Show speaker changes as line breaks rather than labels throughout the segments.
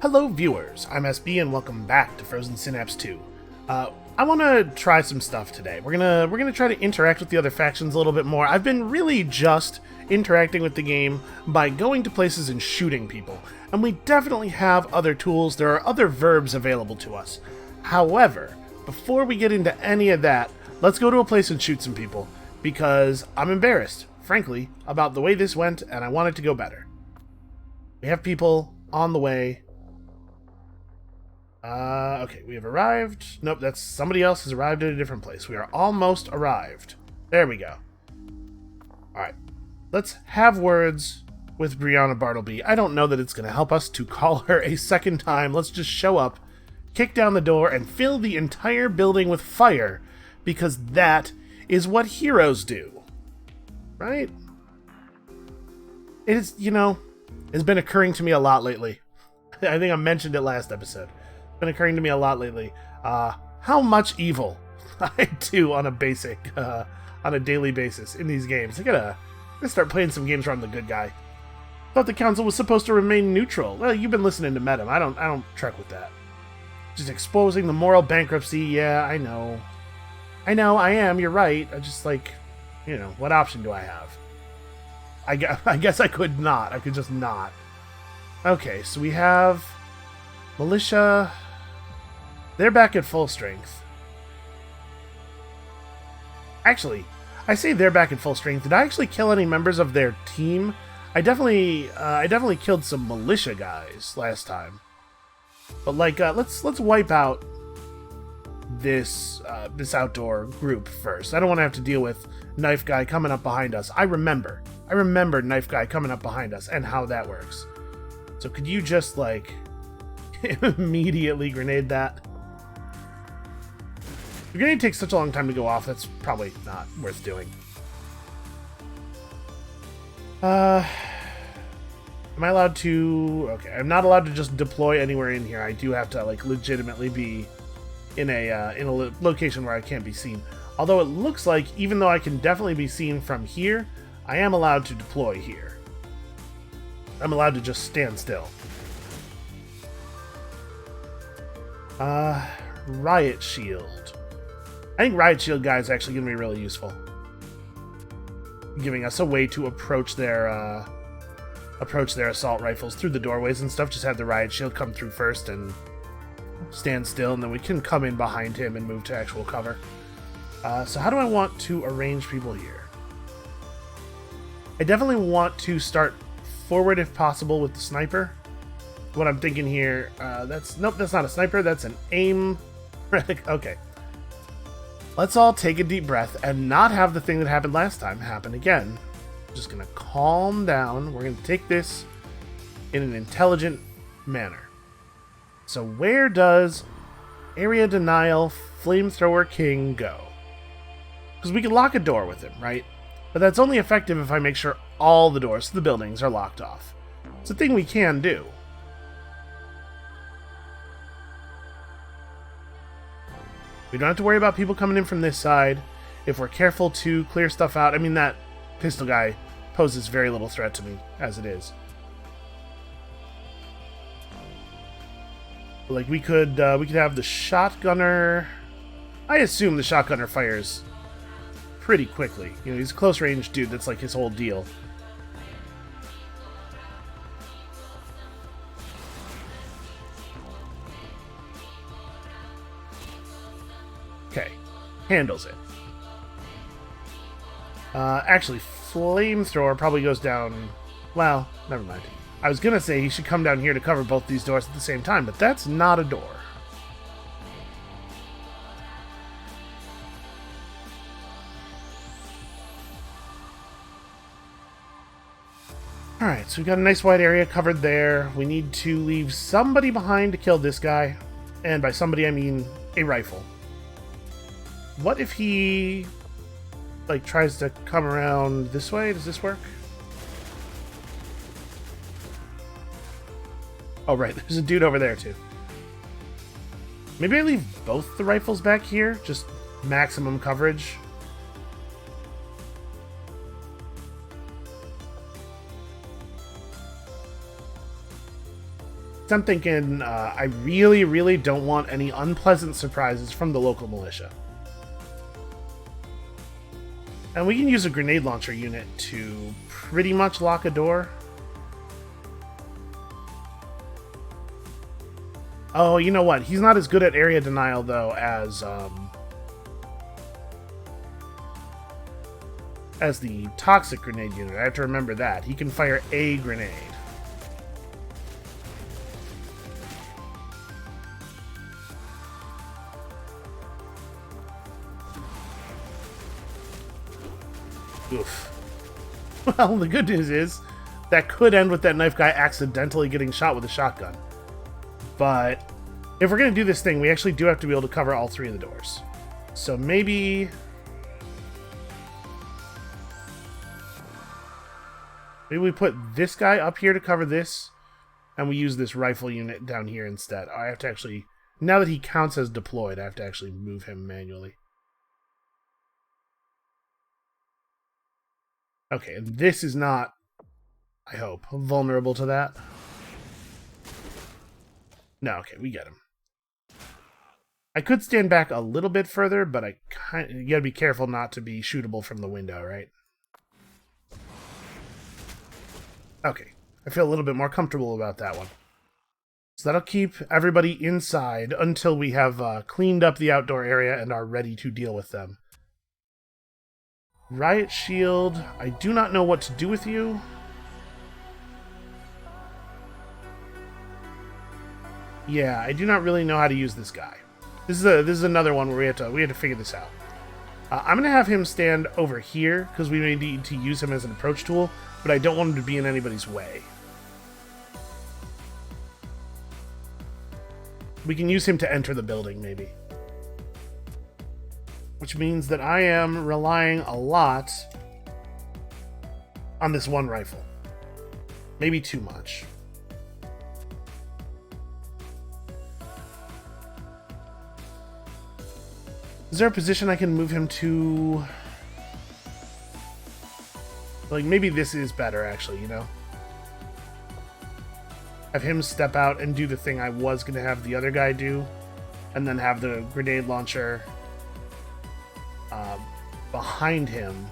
Hello viewers, I'm SB and welcome back to Frozen Synapse 2. I want to try some stuff today. We're gonna try to interact with the other factions a little bit more. I've been really just interacting with the game by going to places and shooting people, and we definitely have other tools. There are other verbs available to us. However, before we get into any of that, let's go to a place and shoot some people, because I'm embarrassed, frankly, about the way this went, and I want it to go better. We have people on the way. Okay, we have arrived. Nope, that's somebody else has arrived at a different place. We are almost arrived. There we go. Alright, let's have words with Brianna Bartleby. I don't know that it's going to help us to call her a second time. Let's just show up, kick down the door, and fill the entire building with fire, because that is what heroes do. Right? It is, it's been occurring to me a lot lately. I think I mentioned it last episode. Been occurring to me a lot lately. How much evil I do on a daily basis in these games. I gotta start playing some games where I'm the good guy. Thought the council was supposed to remain neutral. Well, you've been listening to Medem. I don't truck with that. Just exposing the moral bankruptcy. Yeah, I know, I am. You're right. I just what option do I have? I guess I could not. I could just not. Okay, so we have militia. They're back at full strength. Actually, I say they're back at full strength. Did I actually kill any members of their team? I definitely killed some militia guys last time. But let's wipe out this outdoor group first. I don't want to have to deal with Knife Guy coming up behind us. I remember Knife Guy coming up behind us and how that works. So could you just immediately grenade that? The grenade takes such a long time to go off, that's probably not worth doing. Am I allowed to... Okay, I'm not allowed to just deploy anywhere in here. I do have to, legitimately be in a location where I can't be seen. Although it looks like, even though I can definitely be seen from here, I am allowed to deploy here. I'm allowed to just stand still. Riot Shield. I think Riot Shield guy is actually going to be really useful. Giving us a way to approach their assault rifles through the doorways and stuff. Just have the Riot Shield come through first and stand still, and then we can come in behind him and move to actual cover. So how do I want to arrange people here? I definitely want to start forward if possible with the sniper. What I'm thinking here, that's not a sniper, that's an aim. Okay. Let's all take a deep breath and not have the thing that happened last time happen again. I'm just gonna calm down. We're gonna take this in an intelligent manner. So where does Area Denial Flamethrower King go? Because we can lock a door with him, right? But that's only effective if I make sure all the doors to the buildings are locked off. It's a thing we can do. We don't have to worry about people coming in from this side. If we're careful to clear stuff out, I mean, that pistol guy poses very little threat to me, as it is. We could have the shotgunner. I assume the shotgunner fires pretty quickly. He's a close range dude. That's his whole deal. Okay, handles it. Actually, Flamethrower probably goes down... Well, never mind. I was gonna say he should come down here to cover both these doors at the same time, but that's not a door. Alright, so we've got a nice wide area covered there. We need to leave somebody behind to kill this guy. And by somebody, I mean a rifle. What if he, tries to come around this way? Does this work? Oh, right. There's a dude over there, too. Maybe I leave both the rifles back here? Just maximum coverage. I'm thinking I really, really don't want any unpleasant surprises from the local militia. And we can use a grenade launcher unit to pretty much lock a door. Oh, you know what? He's not as good at area denial, though, as the toxic grenade unit. I have to remember that. He can fire a grenade. Oof. Well, the good news is that could end with that knife guy accidentally getting shot with a shotgun. But if we're going to do this thing, we actually do have to be able to cover all three of the doors. So maybe we put this guy up here to cover this, and we use this rifle unit down here instead. I have to actually, now that he counts as deployed, I have to actually move him manually. Okay, and this is not, I hope, vulnerable to that. No, okay, we get him. I could stand back a little bit further, but you gotta be careful not to be shootable from the window, right? Okay, I feel a little bit more comfortable about that one. So that'll keep everybody inside until we have cleaned up the outdoor area and are ready to deal with them. Riot Shield, I do not know what to do with you. Yeah, I do not really know how to use this guy. This is another one where we have to figure this out. I'm gonna have him stand over here because we may need to use him as an approach tool, but I don't want him to be in anybody's way. We can use him to enter the building, maybe. Which means that I am relying a lot on this one rifle. Maybe too much. Is there a position I can move him to? Like, maybe this is better, actually, you know? Have him step out and do the thing I was going to have the other guy do, and then have the grenade launcher behind him,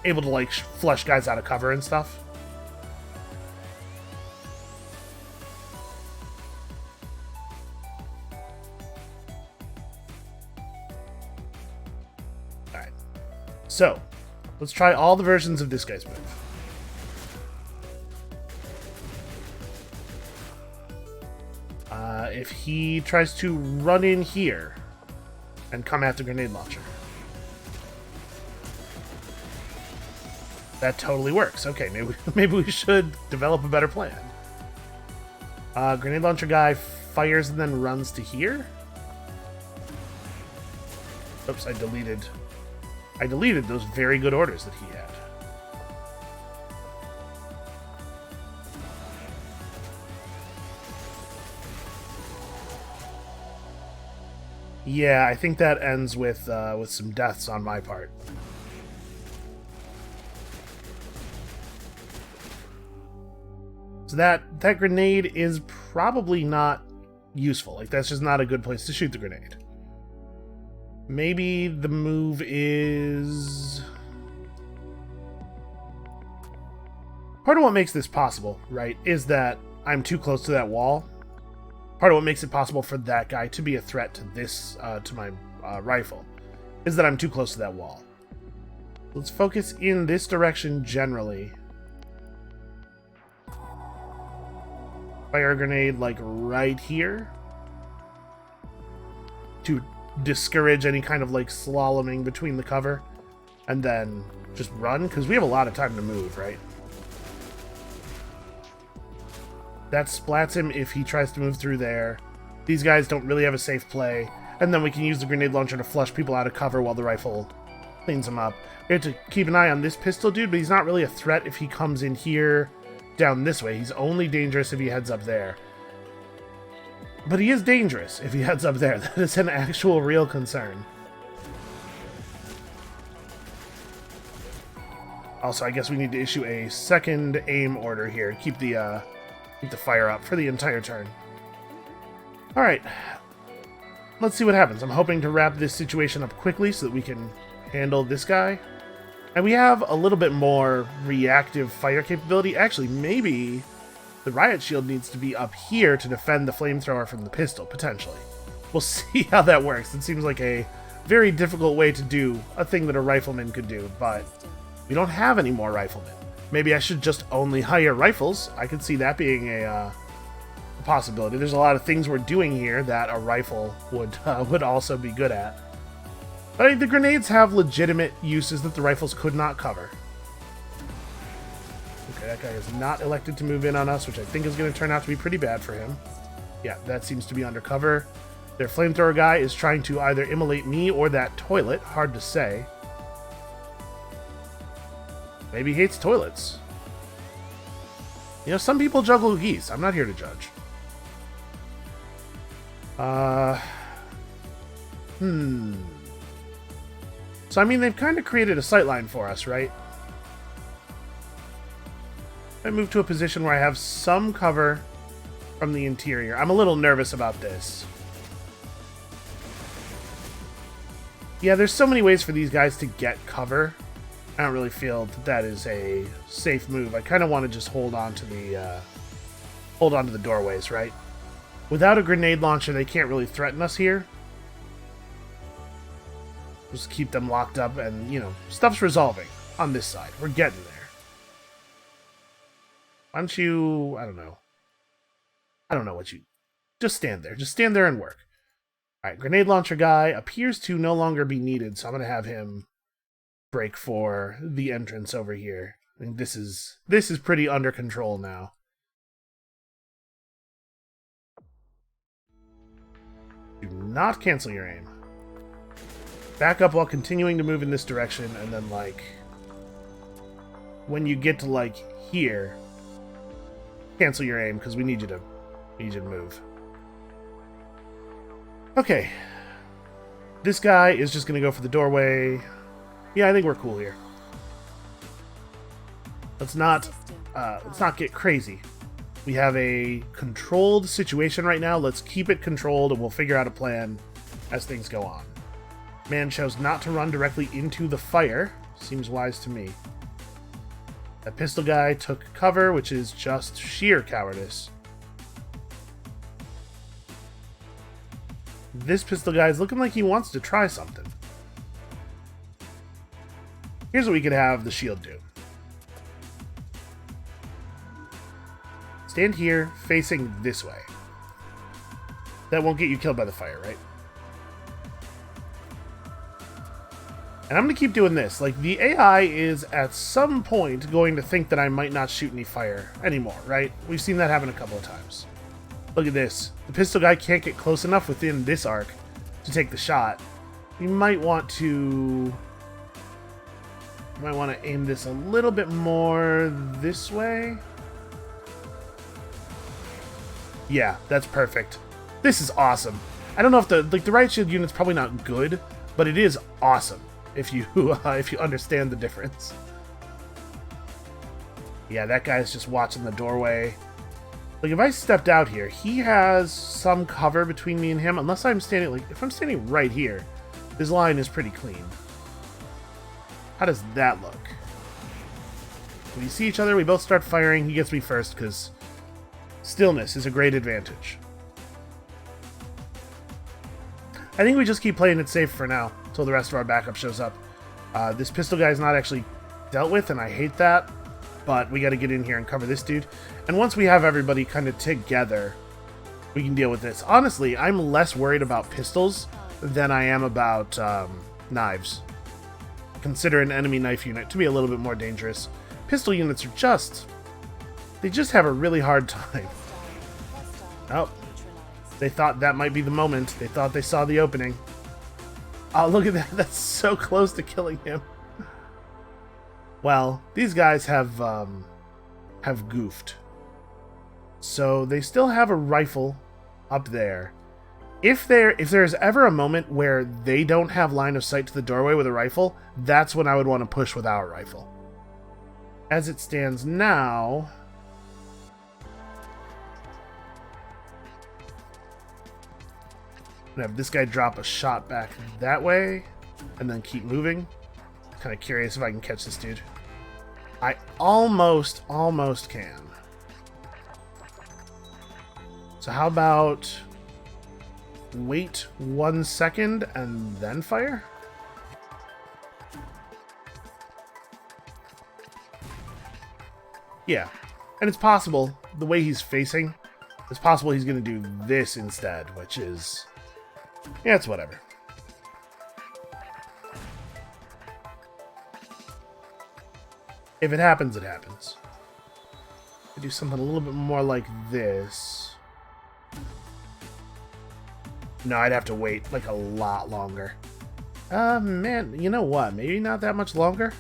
able to, like, flush guys out of cover and stuff. Alright. So, let's try all the versions of this guy's move. If he tries to run in here and come at the grenade launcher. That totally works. Okay, maybe we should develop a better plan. Grenade launcher guy fires and then runs to here. Oops, I deleted those very good orders that he had. Yeah, I think that ends with some deaths on my part. So that grenade is probably not useful. Like, that's just not a good place to shoot the grenade. Maybe the move is... Part of what makes this possible, right, is that I'm too close to that wall. Part of what makes it possible for that guy to be a threat to this, to my rifle, is that I'm too close to that wall. Let's focus in this direction generally. Fire a grenade, like, right here. To discourage any kind of, like, slaloming between the cover. And then just run, because we have a lot of time to move, right? That splats him if he tries to move through there. These guys don't really have a safe play. And then we can use the grenade launcher to flush people out of cover while the rifle cleans them up. We have to keep an eye on this pistol dude, but he's not really a threat if he comes in here down this way. He's only dangerous if he heads up there. But he is dangerous if he heads up there. That is an actual real concern. Also, I guess we need to issue a second aim order here. Keep the Keep the fire up for the entire turn. Alright. Let's see what happens. I'm hoping to wrap this situation up quickly so that we can handle this guy. And we have a little bit more reactive fire capability. Actually, maybe the riot shield needs to be up here to defend the flamethrower from the pistol, potentially. We'll see how that works. It seems like a very difficult way to do a thing that a rifleman could do, but we don't have any more riflemen. Maybe I should just only hire rifles. I could see that being a possibility. There's a lot of things we're doing here that a rifle would also be good at. But I think the grenades have legitimate uses that the rifles could not cover. Okay, that guy is not elected to move in on us, which I think is going to turn out to be pretty bad for him. Yeah, that seems to be undercover. Their flamethrower guy is trying to either immolate me or that toilet. Hard to say. Maybe he hates toilets. You know, some people juggle geese. I'm not here to judge. So, I mean, they've kind of created a sightline for us, right? I move to a position where I have some cover from the interior. I'm a little nervous about this. Yeah, there's so many ways for these guys to get cover. I don't really feel that that is a safe move. I kind of want to just hold on to the doorways, right? Without a grenade launcher, they can't really threaten us here. Just keep them locked up and, you know, stuff's resolving on this side. We're getting there. Why don't you... I don't know what you... Just stand there. Just stand there and work. Alright, grenade launcher guy appears to no longer be needed, so I'm going to have him break for the entrance over here. I think this is pretty under control now. Do not cancel your aim. Back up while continuing to move in this direction, and then, like, when you get to, like, here, cancel your aim, because we need you to move. Okay. This guy is just going to go for the doorway. Yeah, I think we're cool here. Let's not get crazy. We have a controlled situation right now. Let's keep it controlled, and we'll figure out a plan as things go on. Man chose not to run directly into the fire. Seems wise to me. That pistol guy took cover, which is just sheer cowardice. This pistol guy is looking like he wants to try something. Here's what we could have the shield do. Stand here, facing this way. That won't get you killed by the fire, right? And I'm going to keep doing this. Like, the AI is at some point going to think that I might not shoot any fire anymore, right? We've seen that happen a couple of times. Look at this. The pistol guy can't get close enough within this arc to take the shot. You might want to aim this a little bit more this way. Yeah, that's perfect. This is awesome. I don't know if the riot shield unit's probably not good, but it is awesome. If you understand the difference. Yeah, that guy's just watching the doorway. Like, if I stepped out here, he has some cover between me and him. Unless I'm standing, like, if I'm standing right here, his line is pretty clean. How does that look? When we see each other, we both start firing. He gets me first, because stillness is a great advantage. I think we just keep playing it safe for now, until the rest of our backup shows up. This pistol guy is not actually dealt with, and I hate that. But we got to get in here and cover this dude. And once we have everybody kind of together, we can deal with this. Honestly, I'm less worried about pistols than I am about knives. Consider an enemy knife unit to be a little bit more dangerous. Pistol units are just... they just have a really hard time. Oh. They thought that might be the moment. They thought they saw the opening. Oh, look at that. That's so close to killing him. Well, these guys have goofed. So they still have a rifle up there. If there's ever a moment where they don't have line of sight to the doorway with a rifle, that's when I would want to push with our rifle. As it stands now, And have this guy drop a shot back that way, and then keep moving. Kind of curious if I can catch this dude. I almost can. So how about wait 1 second and then fire? Yeah, and it's possible, the way he's facing, it's possible he's going to do this instead, which is, yeah, it's whatever. If it happens, it happens. I do something a little bit more like this. No, I'd have to wait like a lot longer. Man, you know what? Maybe not that much longer.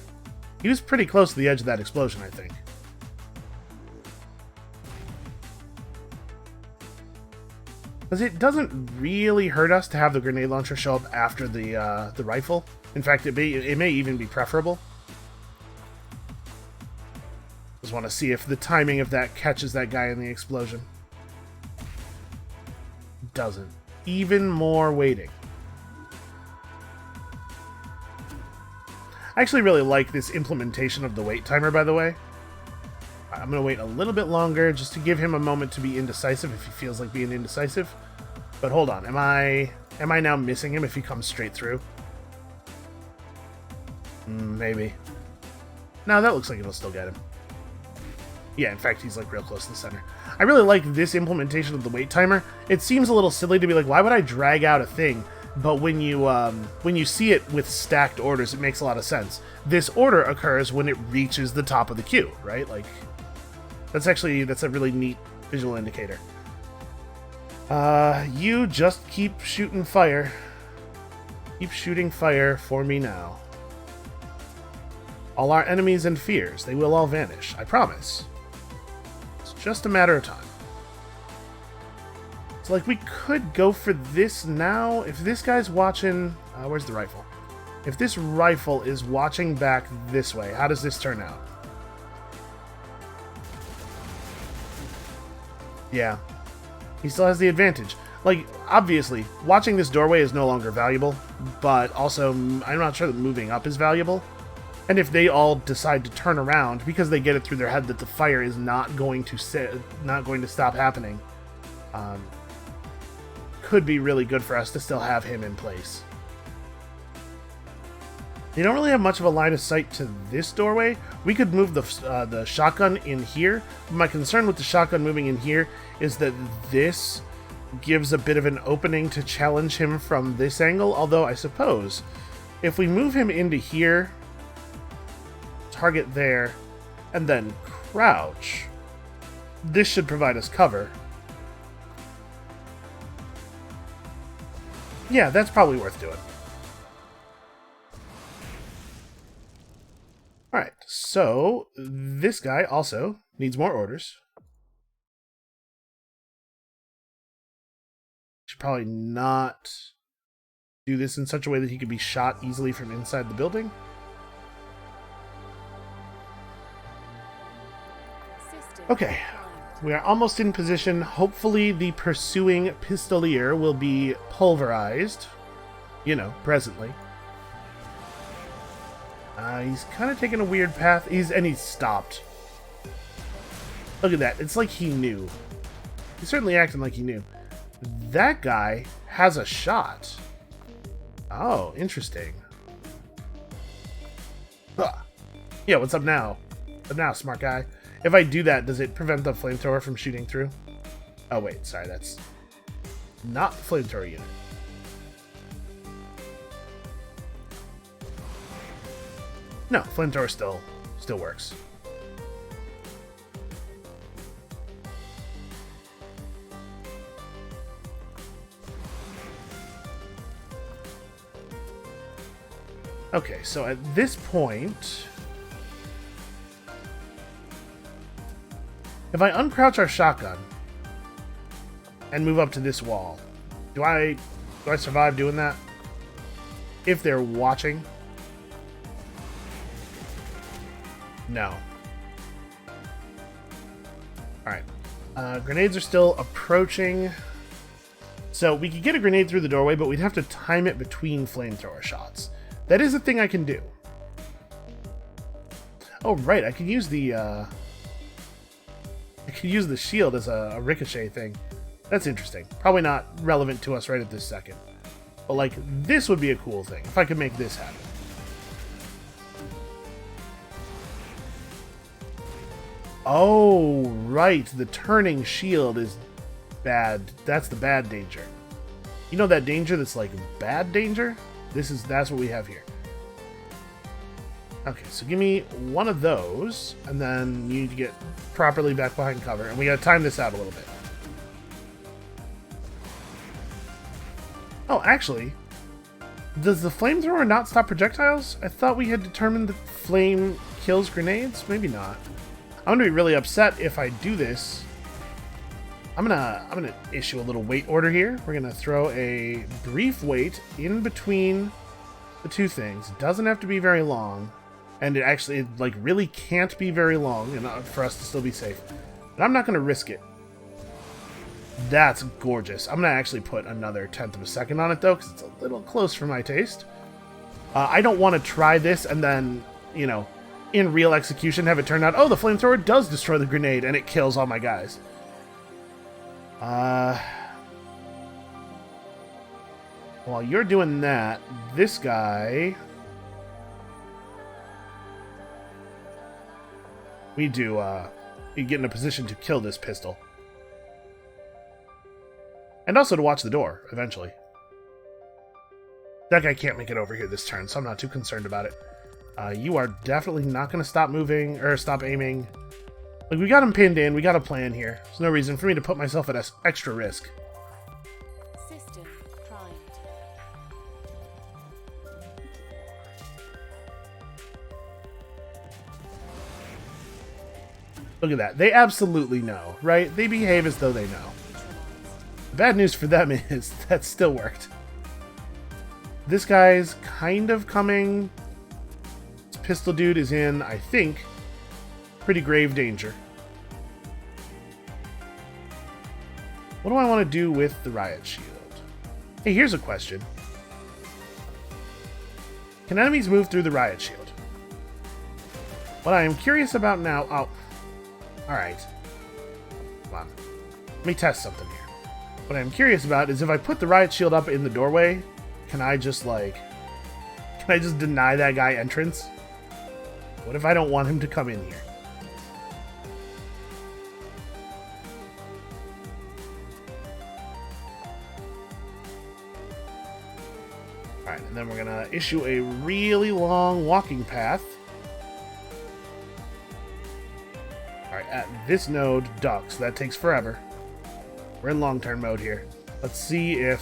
He was pretty close to the edge of that explosion, I think. Because it doesn't really hurt us to have the grenade launcher show up after the rifle. In fact, it may even be preferable. Just want to see if the timing of that catches that guy in the explosion. Doesn't. Even more waiting. I actually really like this implementation of the wait timer, by the way. I'm going to wait a little bit longer just to give him a moment to be indecisive if he feels like being indecisive. But hold on, am I now missing him if he comes straight through? Maybe. No, that looks like it'll still get him. Yeah, in fact, he's like real close to the center. I really like this implementation of the wait timer. It seems a little silly to be like, why would I drag out a thing? But when you see it with stacked orders, it makes a lot of sense. This order occurs when it reaches the top of the queue, right? Like, that's a really neat visual indicator. You just keep shooting fire. Keep shooting fire for me now. All our enemies and fears, they will all vanish, I promise. It's just a matter of time. So, like, we could go for this now. If this guy's watching... where's the rifle? If this rifle is watching back this way, how does this turn out? Yeah. He still has the advantage. Like, obviously, watching this doorway is no longer valuable, but also, I'm not sure that moving up is valuable. And if they all decide to turn around, because they get it through their head that the fire is not going to stop happening, could be really good for us to still have him in place. They don't really have much of a line of sight to this doorway. We could move the shotgun in here. My concern with the shotgun moving in here is that this gives a bit of an opening to challenge him from this angle, although I suppose if we move him into here, target there, and then crouch, this should provide us cover. Yeah, that's probably worth doing. Alright, so this guy also needs more orders. Should probably not do this in such a way that he could be shot easily from inside the building. Okay, we are almost in position. Hopefully the pursuing pistolier will be pulverized, you know, presently. He's kind of taking a weird path. He's stopped. Look at that. It's like he knew. He's certainly acting like he knew. That guy has a shot. Oh, interesting. Huh. Yeah, what's up now? What's up now, smart guy? If I do that, does it prevent the flamethrower from shooting through? Oh, wait. Sorry, that's not the flamethrower unit. No, flamethrower still works. Okay, so at this point, if I uncrouch our shotgun and move up to this wall, do I survive doing that? If they're watching? No. Alright. Grenades are still approaching. So we could get a grenade through the doorway, but we'd have to time it between flamethrower shots. That is a thing I can do. Oh, right, I can use the shield as a ricochet thing. That's interesting. Probably not relevant to us right at this second. But, like, this would be a cool thing, if I could make this happen. Oh, right, the turning shield is bad. That's the bad danger. You know that danger that's like bad danger? That's what we have here. Okay, so give me one of those, and then you need to get properly back behind cover, and we gotta time this out a little bit. Oh, actually, does the flamethrower not stop projectiles? I thought we had determined that flame kills grenades. Maybe not. I'm gonna be really upset if I do this. I'm gonna issue a little wait order here. We're gonna throw a brief wait in between the two things. It doesn't have to be very long, and it like really can't be very long, and for us to still be safe. But I'm not gonna risk it. That's gorgeous. I'm gonna actually put another 1/10 of a second on it though, because it's a little close for my taste. I don't want to try this and then, you know, in real execution have it turn out, oh, the flamethrower does destroy the grenade and it kills all my guys. While you're doing that, this guy... we get in a position to kill this pistol. And also to watch the door, eventually. That guy can't make it over here this turn, so I'm not too concerned about it. You are definitely not going to stop moving, or stop aiming. Like, we got him pinned in, we got a plan here. There's no reason for me to put myself at extra risk.
System primed.
Look at that. They absolutely know, right? They behave as though they know. The bad news for them is that still worked. This guy's kind of coming. This pistol dude is in, I think, pretty grave danger. What do I want to do with the riot shield? Hey, here's a question. Can enemies move through the riot shield? What I am curious about now... oh. Alright. Come on. Let me test something here. What I'm curious about is if I put the riot shield up in the doorway, can I just deny that guy entrance? What if I don't want him to come in here? Alright, and then we're gonna issue a really long walking path. Alright, at this node, ducks. That takes forever. We're in long-term mode here. Let's see if,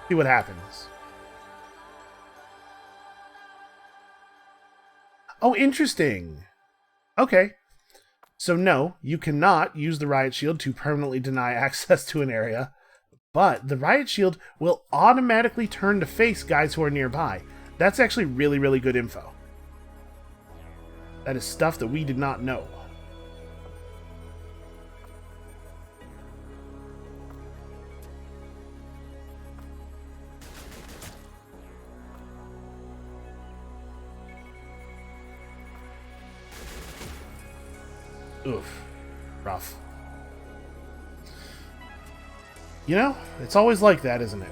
see what happens. Oh, interesting. Okay. So no, you cannot use the riot shield to permanently deny access to an area, but the riot shield will automatically turn to face guys who are nearby. That's actually really, really good info. That is stuff that we did not know. Oof. Rough. You know, it's always like that, isn't it?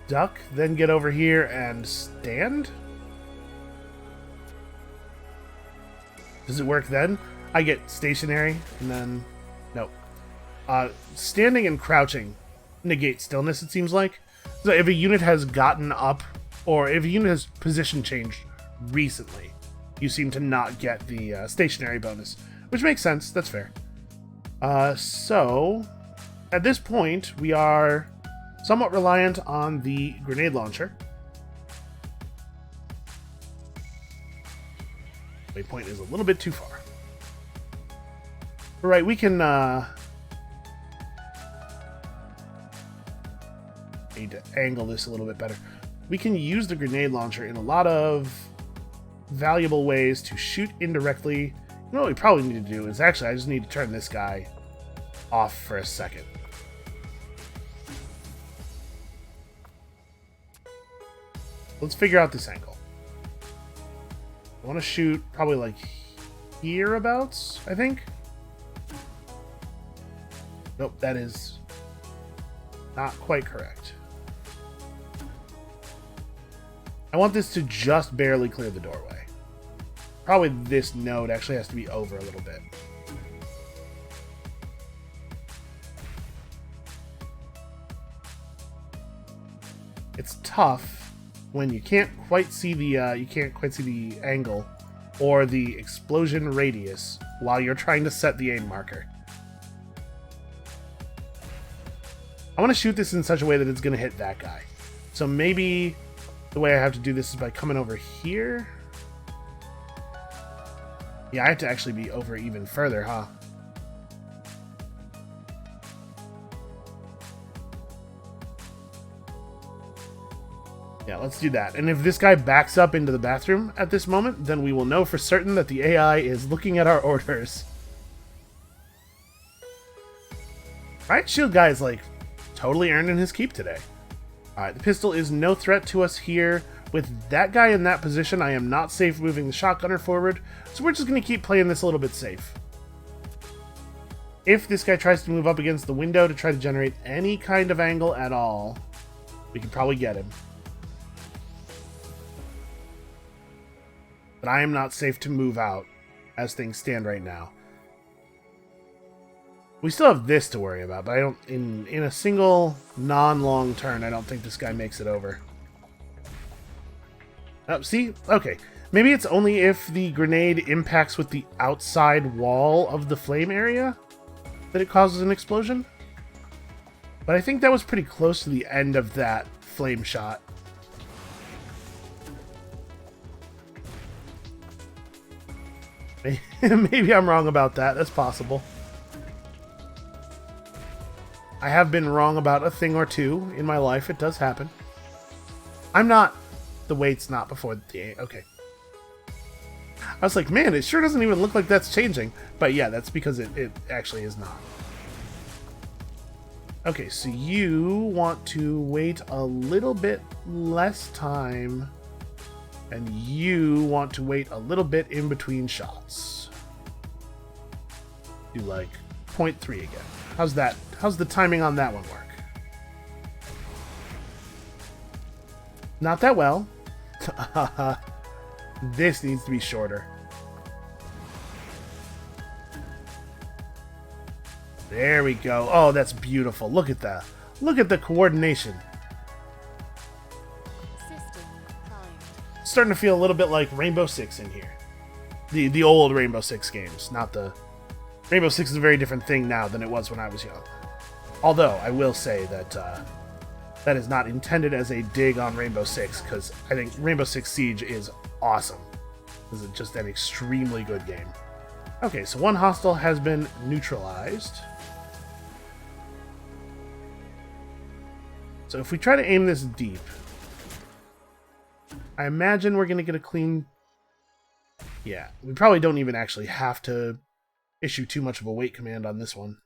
Duck, then get over here and stand? Does it work then? I get stationary, and then... nope. Standing and crouching negate stillness, it seems like. So if a unit has gotten up, or if a unit has position changed recently, you seem to not get the stationary bonus, which makes sense. That's fair. So, at this point, we are somewhat reliant on the grenade launcher. Waypoint is a little bit too far. Right, we can... need to angle this a little bit better. We can use the grenade launcher in a lot of valuable ways to shoot indirectly. You know what we probably need to do is actually I just need to turn this guy off for a second. Let's figure out this angle. I want to shoot probably like hereabouts, I think. Nope, that is not quite correct. I want this to just barely clear the doorway. Probably this node actually has to be over a little bit. It's tough when you can't quite see the angle or the explosion radius while you're trying to set the aim marker. I want to shoot this in such a way that it's going to hit that guy. So maybe the way I have to do this is by coming over here. Yeah, I have to actually be over even further, huh? Yeah, let's do that. And if this guy backs up into the bathroom at this moment, then we will know for certain that the AI is looking at our orders. Right, shield guy is like totally earning his keep today. Alright, the pistol is no threat to us here. With that guy in that position, I am not safe moving the shotgunner forward, so we're just going to keep playing this a little bit safe. If this guy tries to move up against the window to try to generate any kind of angle at all, we can probably get him. But I am not safe to move out as things stand right now. We still have this to worry about, but I don't, in a single non-long turn, I don't think this guy makes it over. Oh, see? Okay. Maybe it's only if the grenade impacts with the outside wall of the flame area that it causes an explosion. But I think that was pretty close to the end of that flame shot. Maybe I'm wrong about that. That's possible. I have been wrong about a thing or two in my life. It does happen. I'm not... The weight's not before the... Okay. I was like, man, it sure doesn't even look like that's changing. But yeah, that's because it actually is not. Okay, so you want to wait a little bit less time... And you want to wait a little bit in between shots. Do like 0.3 again. How's that? How's the timing on that one work? Not that well. This needs to be shorter. There we go. Oh, that's beautiful. Look at that. Look at the coordination. Starting to feel a little bit like Rainbow Six in here. The old Rainbow Six games, not the... Rainbow Six is a very different thing now than it was when I was young. Although, I will say that that is not intended as a dig on Rainbow Six, because I think Rainbow Six Siege is awesome. This is just an extremely good game. Okay, so one hostile has been neutralized. So if we try to aim this deep... I imagine we're going to get a clean... Yeah, we probably don't even actually have to issue too much of a wait command on this one.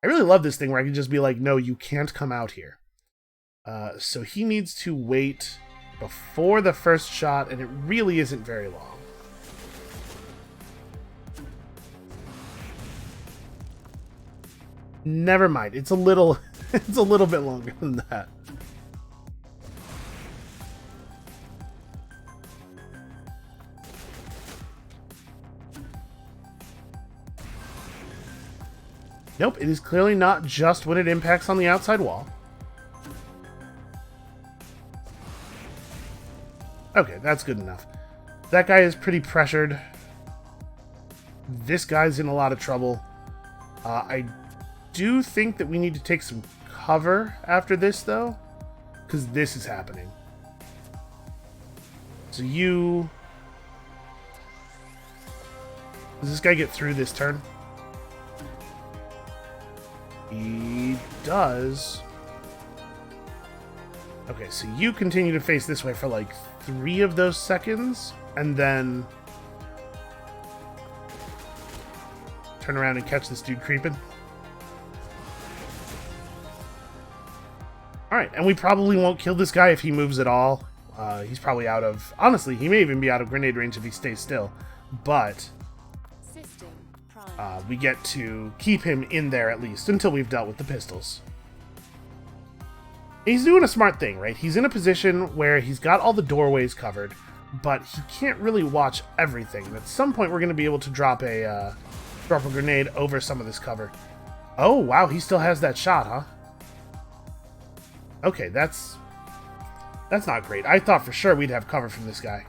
I really love this thing where I can just be like, no, you can't come out here. So he needs to wait before the first shot, and it really isn't very long. Never mind, it's a little, it's a little bit longer than that. Nope, it is clearly not just when it impacts on the outside wall. Okay, that's good enough. That guy is pretty pressured. This guy's in a lot of trouble. I do think that we need to take some cover after this, though, because this is happening. So you... Does this guy get through this turn? He does. Okay, so you continue to face this way for like 3 of those seconds, and then turn around and catch this dude creeping. Alright, and we probably won't kill this guy if he moves at all. He's probably out of... Honestly, he may even be out of grenade range if he stays still. But
System prime.
we get to keep him in there at least until we've dealt with the pistols. He's doing a smart thing, right? He's in a position where he's got all the doorways covered, but he can't really watch everything. And at some point, we're going to be able to drop a grenade over some of this cover. Oh, wow, he still has that shot, huh? Okay, that's not great. I thought for sure we'd have cover from this guy.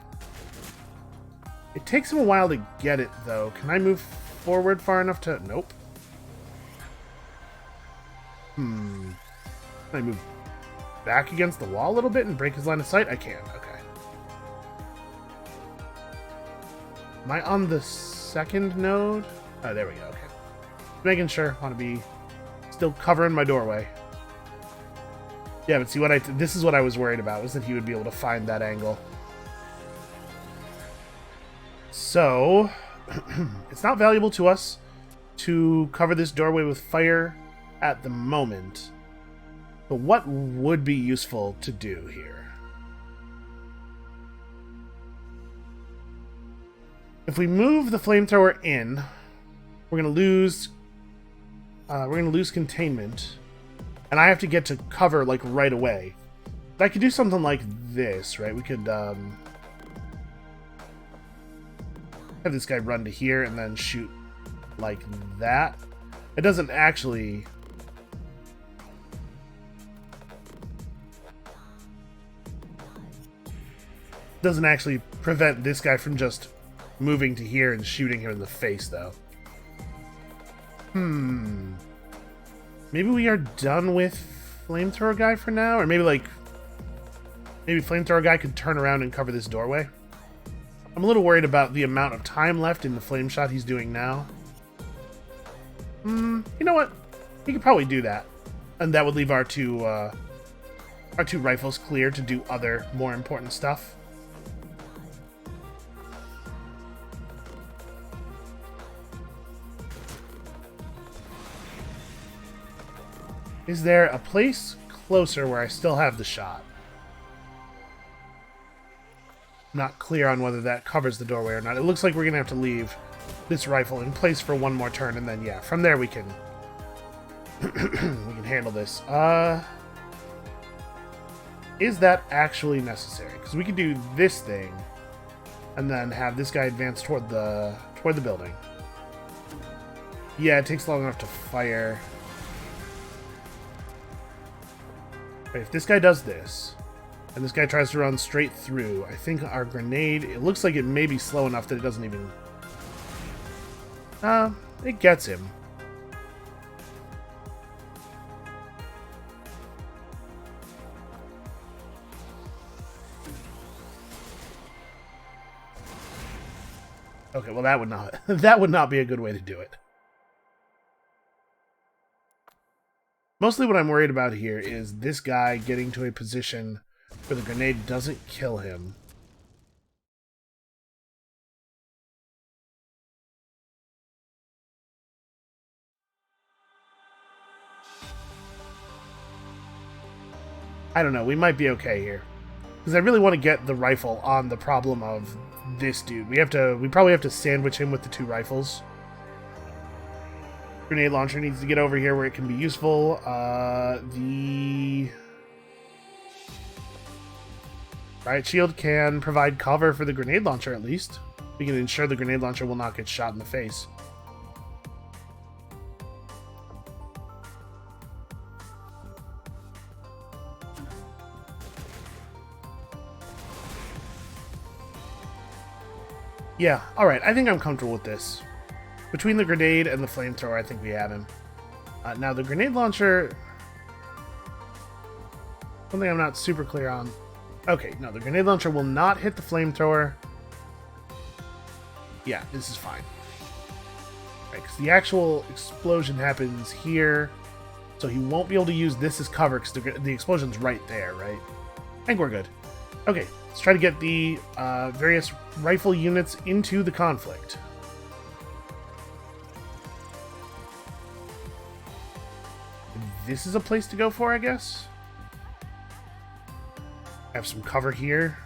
It takes him a while to get it, though. Can I move forward far enough to... Nope. Can I move back against the wall a little bit and break his line of sight? I can. Okay. Am I on the second node? Oh, there we go. Okay. Making sure. Want to be still covering my doorway. Yeah, but see, this is what I was worried about, was that he would be able to find that angle. So, it's not valuable to us to cover this doorway with fire at the moment. But what would be useful to do here? If we move the flamethrower in, we're going to lose containment. And I have to get to cover, like, right away. I could do something like this, right? We could, have this guy run to here and then shoot like that. It doesn't actually... doesn't actually prevent this guy from just moving to here and shooting him in the face, though. Maybe we are done with Flamethrower Guy for now? Or maybe, like... maybe Flamethrower Guy could turn around and cover this doorway? I'm a little worried about the amount of time left in the flame shot he's doing now. You know what? He could probably do that. And that would leave our two rifles clear to do other, more important stuff. Is there a place closer where I still have the shot? I'm not clear on whether that covers the doorway or not. It looks like we're going to have to leave this rifle in place for one more turn, and then, yeah, from there we can we can handle this. Is that actually necessary? Because we could do this thing and then have this guy advance toward the building. Yeah, it takes long enough to fire. If this guy does this, and this guy tries to run straight through, I think our grenade, it looks like it may be slow enough that it doesn't even... it gets him. Okay, well that would not be a good way to do it. Mostly what I'm worried about here is this guy getting to a position where the grenade doesn't kill him. I don't know, we might be okay here. Because I really want to get the rifle on the problem of this dude. We probably have to sandwich him with the two rifles. Grenade launcher needs to get over here where it can be useful. The riot shield can provide cover for the grenade launcher at least. We can ensure the grenade launcher will not get shot in the face. Yeah, alright, I think I'm comfortable with this. Between the grenade and the flamethrower, I think we have him. Now, the grenade launcher... something I'm not super clear on. Okay, no, the grenade launcher will not hit the flamethrower. Yeah, this is fine. Right, because the actual explosion happens here, so he won't be able to use this as cover, because the explosion's right there, right? I think we're good. Okay, let's try to get the various rifle units into the conflict. this is a place to go for, I guess. Have some cover here.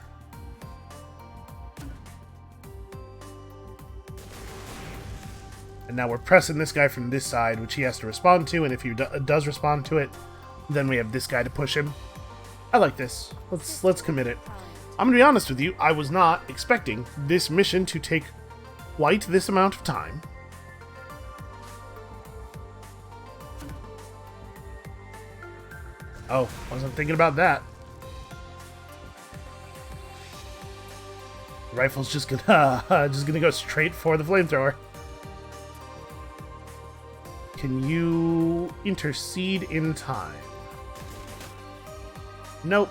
And now we're pressing this guy from this side, which he has to respond to, and if he does respond to it, then we have this guy to push him. I like this. Let's commit it. I'm gonna be honest with you, I was not expecting this mission to take quite this amount of time. Oh, wasn't thinking about that. The rifle's just gonna go straight for the flamethrower. Can you intercede in time? Nope.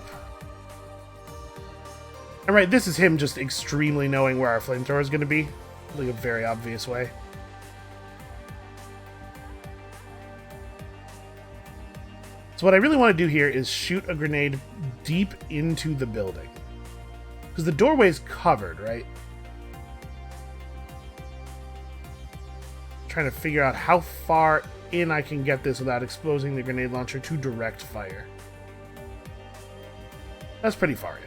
Alright, this is him just extremely knowing where our flamethrower is going to be. Like a very obvious way. So what I really want to do here is shoot a grenade deep into the building. Because the doorway's covered, right? Trying to figure out how far in I can get this without exposing the grenade launcher to direct fire. That's pretty far in.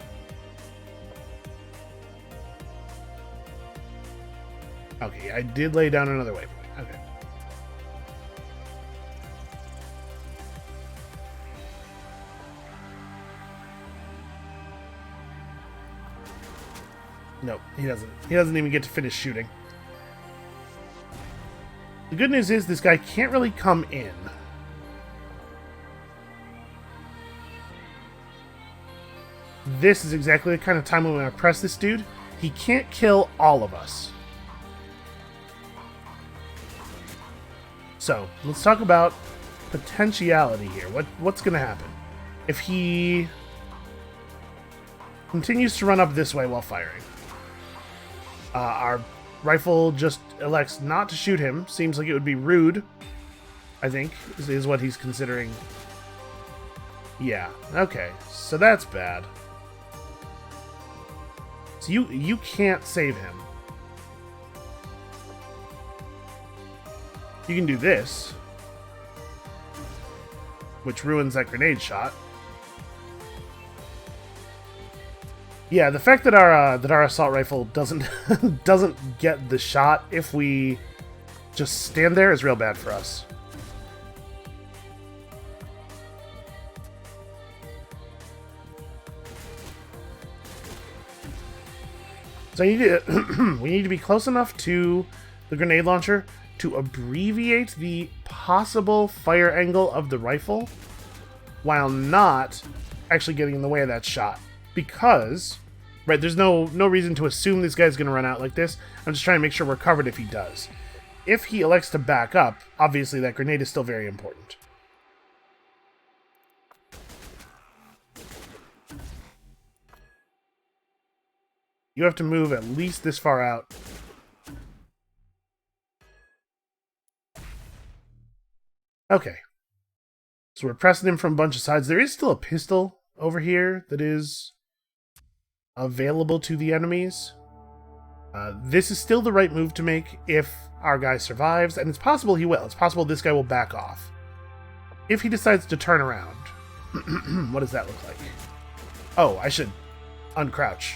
Okay, I did lay down another waypoint. Okay. Nope, he doesn't. He doesn't even get to finish shooting. The good news is this guy can't really come in. This is exactly the kind of time when we want to press this dude. He can't kill all of us. So, let's talk about potentiality here. What's going to happen? If he continues to run up this way while firing. Our rifle just elects not to shoot him. Seems like it would be rude, I think, is what he's considering. Yeah, okay. So that's bad. So you can't save him. You can do this, which ruins that grenade shot. Yeah, the fact that our assault rifle doesn't doesn't get the shot if we just stand there is real bad for us. So we need to be close enough to the grenade launcher to abbreviate the possible fire angle of the rifle while not actually getting in the way of that shot. Because, right, there's no reason to assume this guy's going to run out like this. I'm just trying to make sure we're covered if he does. If he elects to back up, obviously that grenade is still very important. You have to move at least this far out. Okay. So we're pressing him from a bunch of sides. There is still a pistol over here that is available to the enemies. This is still the right move to make if our guy survives, and it's possible he will. It's possible this guy will back off. If he decides to turn around, what does that look like? Oh, I should uncrouch.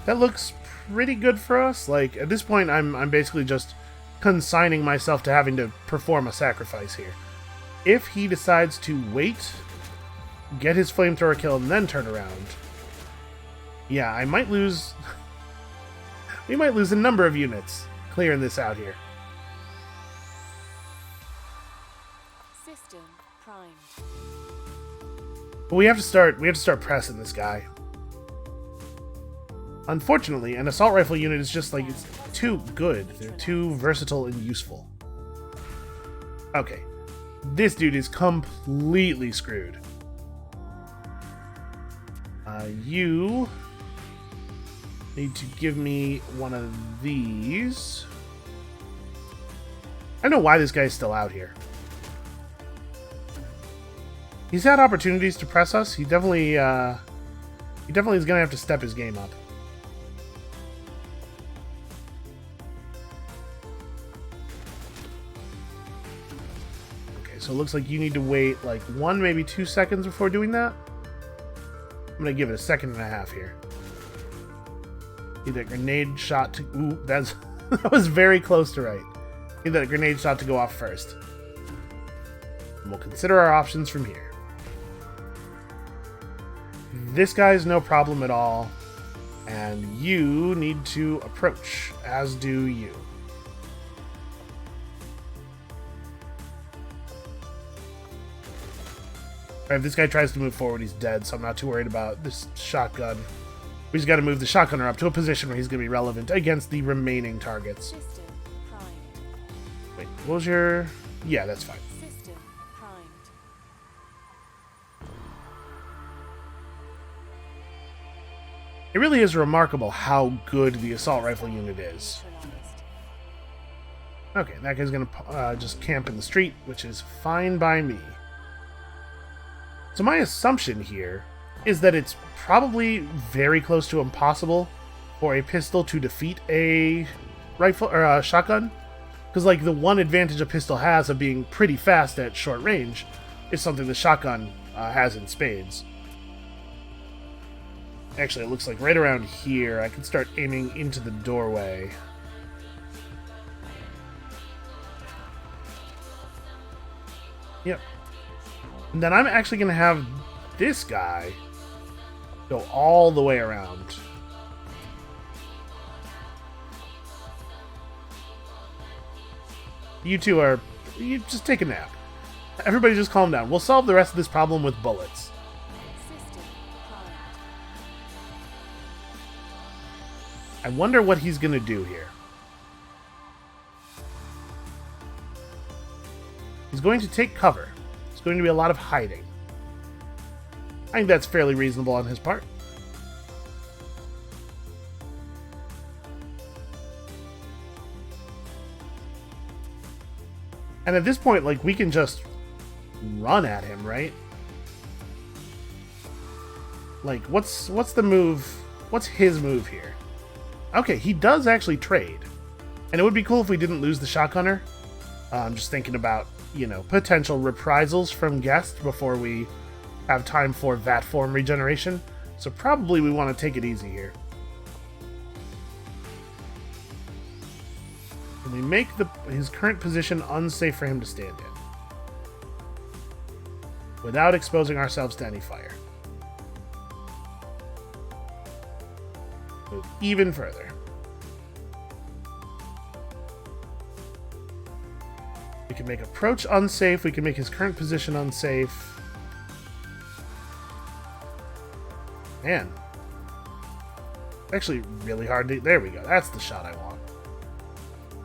That looks pretty good for us. Like, at this point, I'm basically just consigning myself to having to perform a sacrifice here. If he decides to wait, get his flamethrower kill, and then turn around, yeah, I might lose... we might lose a number of units clearing this out here.
System primed.
But we have to start pressing this guy. Unfortunately, an assault rifle unit is just like, it's too good. They're too versatile and useful. Okay. This dude is completely screwed. You need to give me one of these. I don't know why this guy's still out here. He's had opportunities to press us. He definitely is gonna have to step his game up. so it looks like you need to wait like 1, maybe 2 seconds before doing that. I'm gonna give it a 1.5 seconds here. Need that grenade shot to... Ooh, that's... that was very close to right. Need that grenade shot to go off first. And we'll consider our options from here. This guy's no problem at all. And you need to approach, as do you. Alright, if this guy tries to move forward, he's dead, so I'm not too worried about this shotgun. We just gotta move the shotgunner up to a position where he's gonna be relevant against the remaining targets.
System primed.
Wait, what was your... Yeah, that's fine.
System primed.
It really is remarkable how good the assault rifle unit is.
Neutralized.
Okay, that guy's gonna just camp in the street, which is fine by me. So my assumption here is that it's probably very close to impossible for a pistol to defeat a rifle or a shotgun, because like the one advantage a pistol has of being pretty fast at short range is something the shotgun has in spades. Actually, it looks like right around here I can start aiming into the doorway. Yep. And then I'm actually going to have this guy go all the way around. You two are... You just take a nap. Everybody just calm down. We'll solve the rest of this problem with bullets.
System primed.
I wonder what he's going to do here. He's going to take cover. There's going to be a lot of hiding. I think that's fairly reasonable on his part. And at this point, like, we can just run at him, right? Like, what's the move? What's his move here? Okay, he does actually trade. And it would be cool if we didn't lose the shotgunner. I'm just thinking about, you know, potential reprisals from Guest before we have time for VAT form regeneration. So probably we want to take it easy here. And we make his current position unsafe for him to stand in, without exposing ourselves to any fire. Move even further. We can make approach unsafe. We can make his current position unsafe. Man. Actually, really hard to... There we go. That's the shot I want.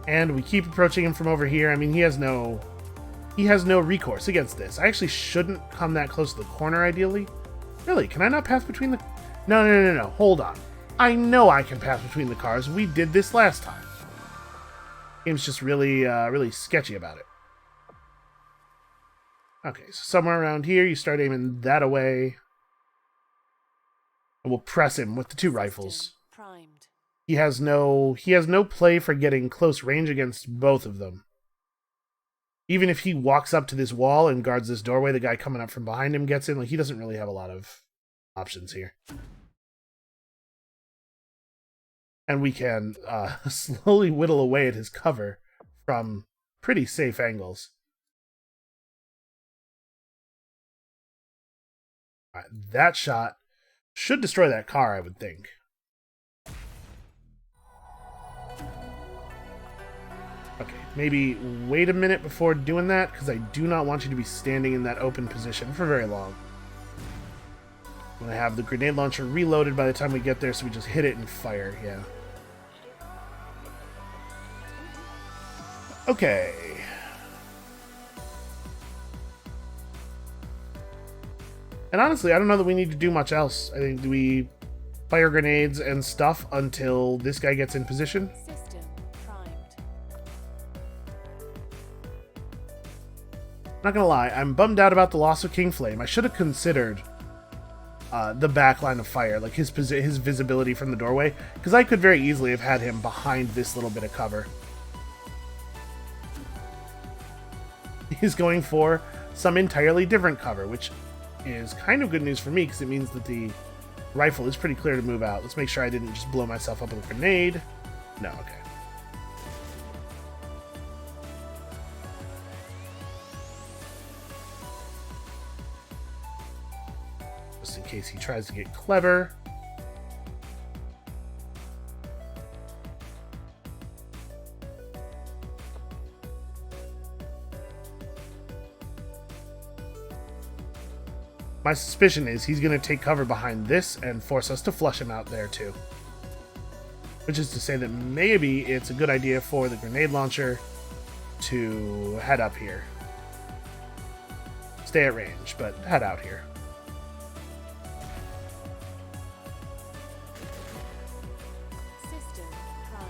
And we keep approaching him from over here. I mean, he has no recourse against this. I actually shouldn't come that close to the corner, ideally. Really? Can I not pass between the... No. Hold on. I know I can pass between the cars. We did this last time. Game's just really, really sketchy about it. Okay, so somewhere around here, you start aiming that away. And we'll press him with the two rifles.
Primed.
He has no play for getting close range against both of them. Even if he walks up to this wall and guards this doorway, the guy coming up from behind him gets in. Like, he doesn't really have a lot of options here. And we can slowly whittle away at his cover from pretty safe angles. All right, that shot should destroy that car, I would think. Okay, maybe wait a minute before doing that, because I do not want you to be standing in that open position for very long. I'm going to have the grenade launcher reloaded by the time we get there, so we just hit it and fire, yeah. Okay. And honestly, I don't know that we need to do much else. I think we fire grenades and stuff until this guy gets in position.
System primed.
I'm not gonna lie, I'm bummed out about the loss of King Flame. I should have considered the back line of fire, like his visibility from the doorway, because I could very easily have had him behind this little bit of cover. is going for some entirely different cover, which is kind of good news for me because it means that the rifle is pretty clear to move out. Let's make sure I didn't just blow myself up with a grenade. No, okay. Just in case he tries to get clever. My suspicion is he's going to take cover behind this and force us to flush him out there too. Which is to say that maybe it's a good idea for the grenade launcher to head up here. Stay at range, but head out here.
System primed.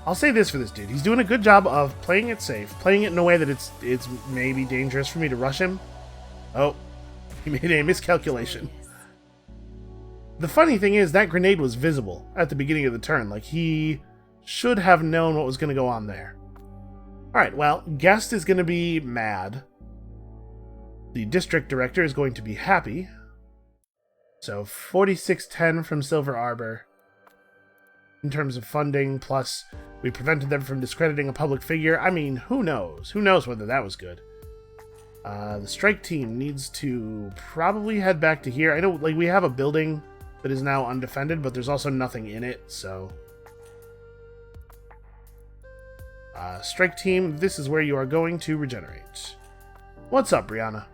I'll say this for this dude. He's doing a good job of playing it safe, playing it in a way that it's maybe dangerous for me to rush him. Oh, he made a miscalculation. The funny thing is that grenade was visible at the beginning of the turn. Like, he should have known what was going to go on there. Alright, well, Guest is going to be mad. The district director is going to be happy. So 4610 from Silver Arbor in terms of funding, plus we prevented them from discrediting a public figure. I mean, who knows? Who knows whether that was good? The strike team needs to probably head back to here. I know, like, we have a building that is now undefended, but there's also nothing in it, so... strike team, this is where you are going to regenerate. What's up, Brianna?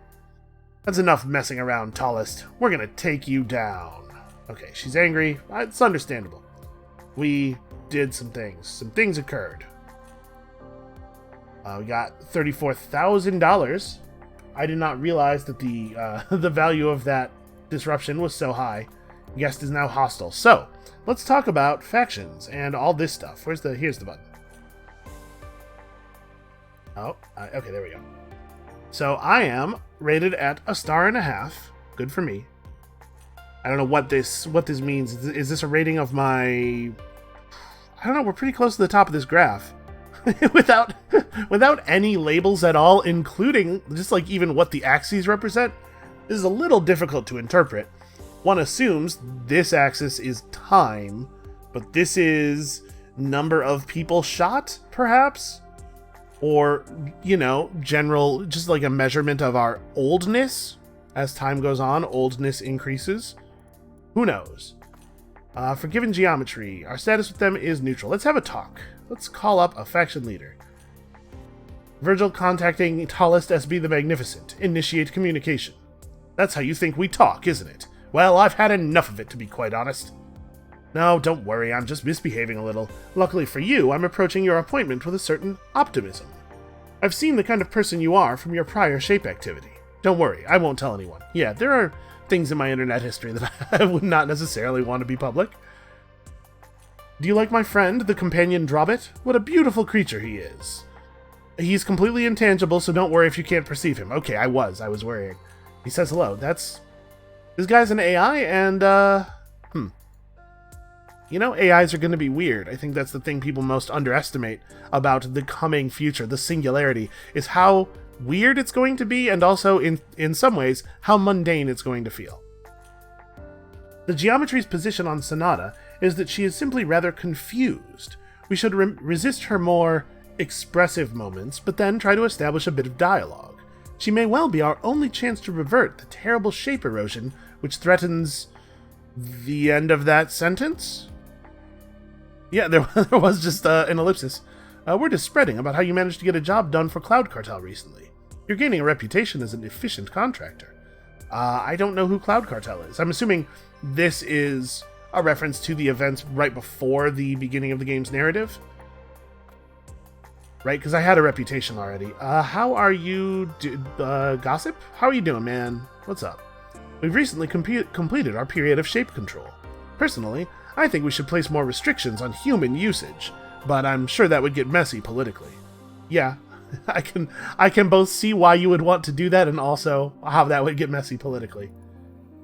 That's enough messing around, tallest. We're gonna take you down. Okay, she's angry. It's understandable. We did some things. Some things occurred. We got $34,000. I did not realize that the the value of that disruption was so high. Guest is now hostile. So, let's talk about factions and all this stuff. Here's the button. Oh, okay, there we go. So I am rated at 1.5 stars. Good for me. I don't know what this means. Is this a rating of my... I don't know, we're pretty close to the top of this graph. without any labels at all, including just like even what the axes represent, this is a little difficult to interpret. One assumes this axis is time, but this is number of people shot, perhaps? Or, you know, general, just like a measurement of our oldness. As time goes on, oldness increases. Who knows? For given geometry, our status with them is neutral. Let's have a talk. Let's call up a faction leader. Virgil contacting Tallest SB the Magnificent. Initiate communication. That's how you think we talk, isn't it? Well, I've had enough of it, to be quite honest. No, don't worry, I'm just misbehaving a little. Luckily for you, I'm approaching your appointment with a certain optimism. I've seen the kind of person you are from your prior shape activity. Don't worry, I won't tell anyone. Yeah, there are things in my internet history that I would not necessarily want to be public. Do you like my friend, the companion Drobbit? What a beautiful creature he is. He's completely intangible, so don't worry if you can't perceive him. Okay, I was worrying. He says hello. This guy's an AI, and, You know, AIs are going to be weird. I think that's the thing people most underestimate about the coming future, the singularity, is how weird it's going to be, and also, in some ways, how mundane it's going to feel. The geometry's position on Sonata is that she is simply rather confused. We should resist her more expressive moments, but then try to establish a bit of dialogue. She may well be our only chance to revert the terrible shape erosion which threatens the end of that sentence? Yeah, there was just an ellipsis. Word is spreading about how you managed to get a job done for Cloud Cartel recently. You're gaining a reputation as an efficient contractor. I don't know who Cloud Cartel is. I'm assuming this is a reference to the events right before the beginning of the game's narrative. Right, because I had a reputation already. How are you, Gossip? How are you doing, man? What's up? We've recently completed our period of shape control. Personally, I think we should place more restrictions on human usage, but I'm sure that would get messy politically. Yeah, I can both see why you would want to do that and also how that would get messy politically.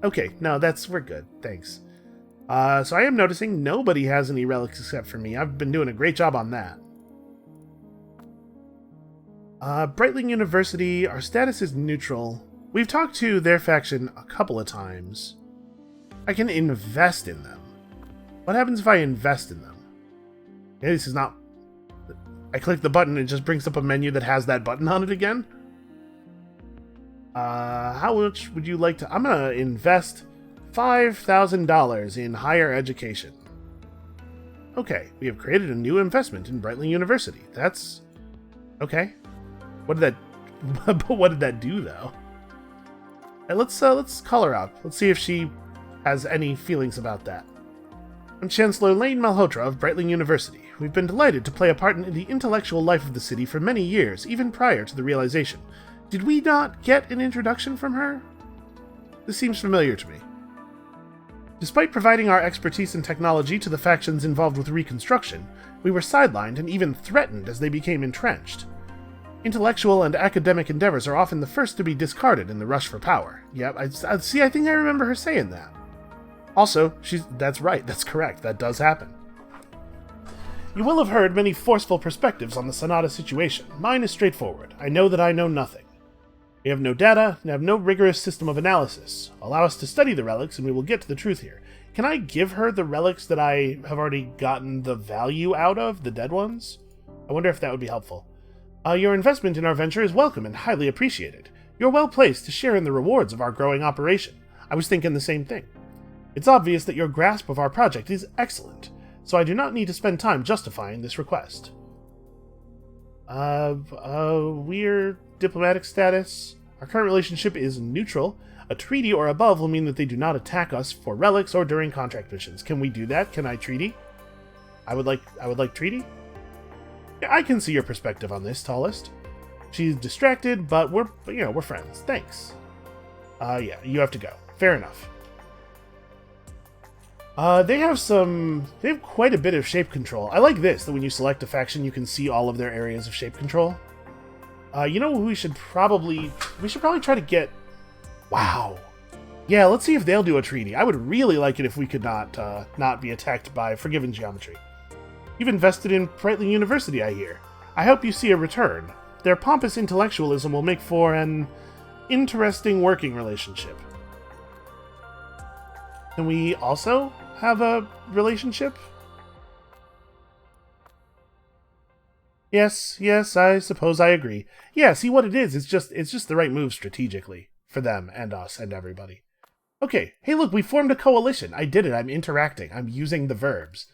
Okay, no, we're good, thanks. So I am noticing nobody has any relics except for me. I've been doing a great job on that. Brightling University, our status is neutral. We've talked to their faction a couple of times. I can invest in them. What happens if I invest in them? Okay, this is not... I click the button, it just brings up a menu that has that button on it again. How much would you like to... I'm gonna invest $5,000 in higher education. Okay, we have created a new investment in Brightling University. That's... okay. What did that... what did that do, though? And let's call her up. Let's see if she has any feelings about that. I'm Chancellor Lane Malhotra of Brightling University. We've been delighted to play a part in the intellectual life of the city for many years, even prior to the realization. Did we not get an introduction from her? This seems familiar to me. Despite providing our expertise and technology to the factions involved with Reconstruction, we were sidelined and even threatened as they became entrenched. Intellectual and academic endeavors are often the first to be discarded in the rush for power. Yep, I think I remember her saying that. Also, that's right, that's correct, that does happen. You will have heard many forceful perspectives on the Sonata situation. Mine is straightforward. I know that I know nothing. We have no data, and have no rigorous system of analysis. Allow us to study the relics, and we will get to the truth here. Can I give her the relics that I have already gotten the value out of, the dead ones? I wonder if that would be helpful. Your investment in our venture is welcome and highly appreciated. You're well placed to share in the rewards of our growing operation. I was thinking the same thing. It's obvious that your grasp of our project is excellent, so I do not need to spend time justifying this request. We're diplomatic status. Our current relationship is neutral. A treaty or above will mean that they do not attack us for relics or during contract missions. Can we do that? Can I treaty? I would like treaty. Yeah, I can see your perspective on this, Tallest. She's distracted, but we're friends. Thanks. Yeah, you have to go. Fair enough. They have quite a bit of shape control. I like this, that when you select a faction, you can see all of their areas of shape control. You know who we should probably try to get... Wow. Yeah, let's see if they'll do a treaty. I would really like it if we could not be attacked by Forgiven Geometry. You've invested in Brightling University, I hear. I hope you see a return. Their pompous intellectualism will make for an interesting working relationship. Can we also have a relationship? Yes, I suppose I agree. Yeah, see what it is, it's just the right move strategically for them and us and everybody. Okay, hey look, we formed a coalition. I did it, I'm interacting. I'm using the verbs.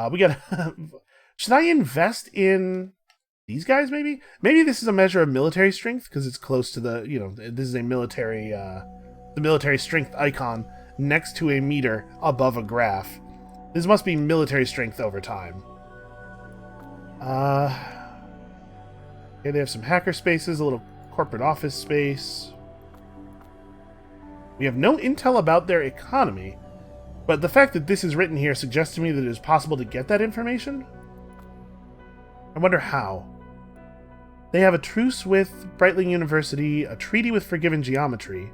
We gotta... Should I invest in these guys, maybe? Maybe this is a measure of military strength, because it's close to the, this is a military, the military strength icon next to a meter above a graph. This must be military strength over time. Okay, they have some hacker spaces, a little corporate office space. We have no intel about their economy, but the fact that this is written here suggests to me that it is possible to get that information. I wonder how. They have a truce with Brightling University, a treaty with Forgiven Geometry.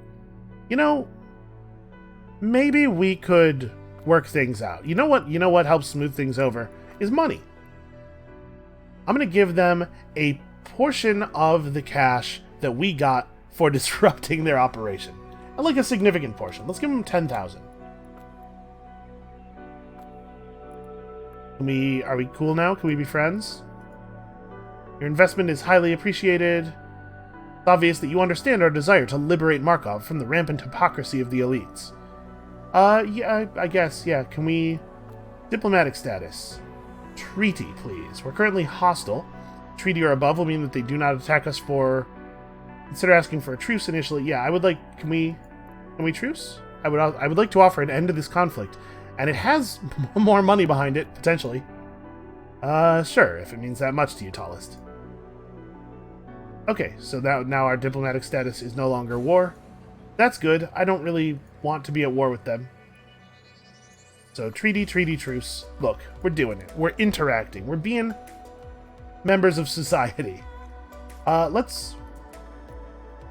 Maybe we could work things out. You know what helps smooth things over is money. I'm going to give them a portion of the cash that we got for disrupting their operation. And like a significant portion. Let's give them 10,000. Are we cool now? Can we be friends? Your investment is highly appreciated. It's obvious that you understand our desire to liberate Markov from the rampant hypocrisy of the elites. Yeah, I guess, yeah. Can we... Diplomatic status. Treaty, please. We're currently hostile. Treaty or above will mean that they do not attack us for... Consider asking for a truce initially. Yeah, I would like... Can we truce? I would like to offer an end to this conflict. And it has more money behind it, potentially. Sure, if it means that much to you, Tallest. Okay, so now our diplomatic status is no longer war. That's good. I don't really want to be at war with them. So, treaty, truce. Look, we're doing it. We're interacting. We're being members of society. Let's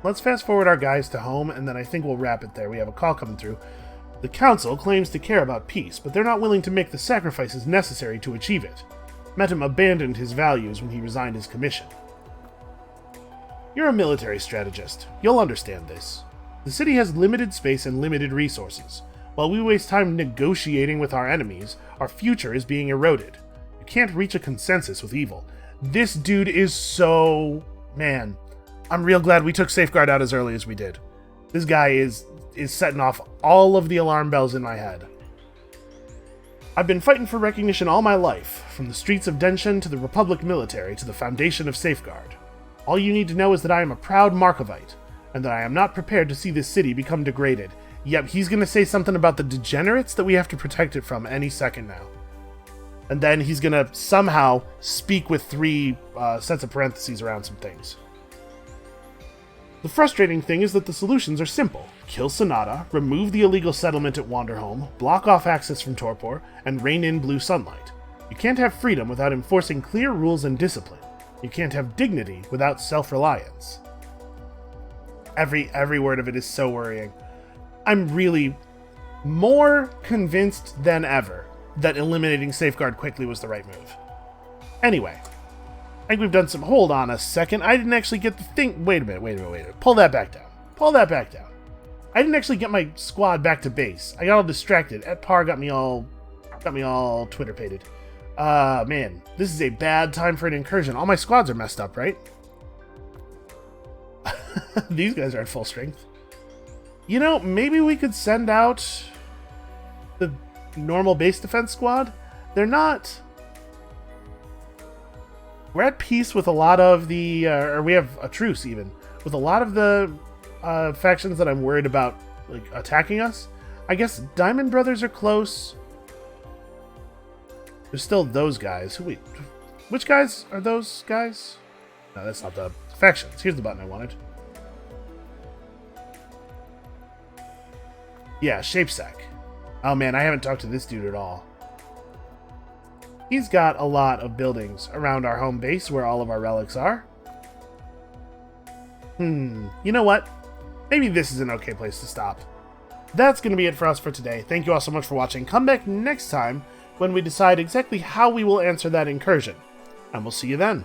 fast forward our guys to home, and then I think we'll wrap it there. We have a call coming through. The Council claims to care about peace, but they're not willing to make the sacrifices necessary to achieve it. Metum abandoned his values when he resigned his commission. You're a military strategist. You'll understand this. The city has limited space and limited resources. While we waste time negotiating with our enemies, our future is being eroded. You can't reach a consensus with evil. This dude is so... Man, I'm real glad we took Safeguard out as early as we did. This guy is setting off all of the alarm bells in my head. I've been fighting for recognition all my life, from the streets of Denshin to the Republic military to the foundation of Safeguard. All you need to know is that I am a proud Markovite, and that I am not prepared to see this city become degraded. Yep, he's gonna say something about the degenerates that we have to protect it from any second now. And then he's gonna somehow speak with 3 sets of parentheses around some things. The frustrating thing is that the solutions are simple. Kill Sonata, remove the illegal settlement at Wanderhome, block off access from Torpor, and rein in blue sunlight. You can't have freedom without enforcing clear rules and discipline. You can't have dignity without self-reliance. Every word of it is so worrying. I'm really more convinced than ever that eliminating Safeguard quickly was the right move. Anyway, I think we've done some... Hold on a second. I didn't actually get the thing... Wait a minute. Pull that back down. I didn't actually get my squad back to base. I got all distracted. At par got me all Twitter-pated. Man, this is a bad time for an incursion. All my squads are messed up, right? These guys are at full strength. You know, maybe we could send out the normal base defense squad. They're not... We're at peace with a lot of the... or we have a truce, even. With a lot of the factions that I'm worried about like attacking us. I guess Diamond Brothers are close. There's still those guys. Which guys are those guys? No, that's not the factions. Here's the button I wanted. Yeah, Shapesec. Oh man, I haven't talked to this dude at all. He's got a lot of buildings around our home base where all of our relics are. You know what? Maybe this is an okay place to stop. That's going to be it for us for today. Thank you all so much for watching. Come back next time when we decide exactly how we will answer that incursion. And we'll see you then.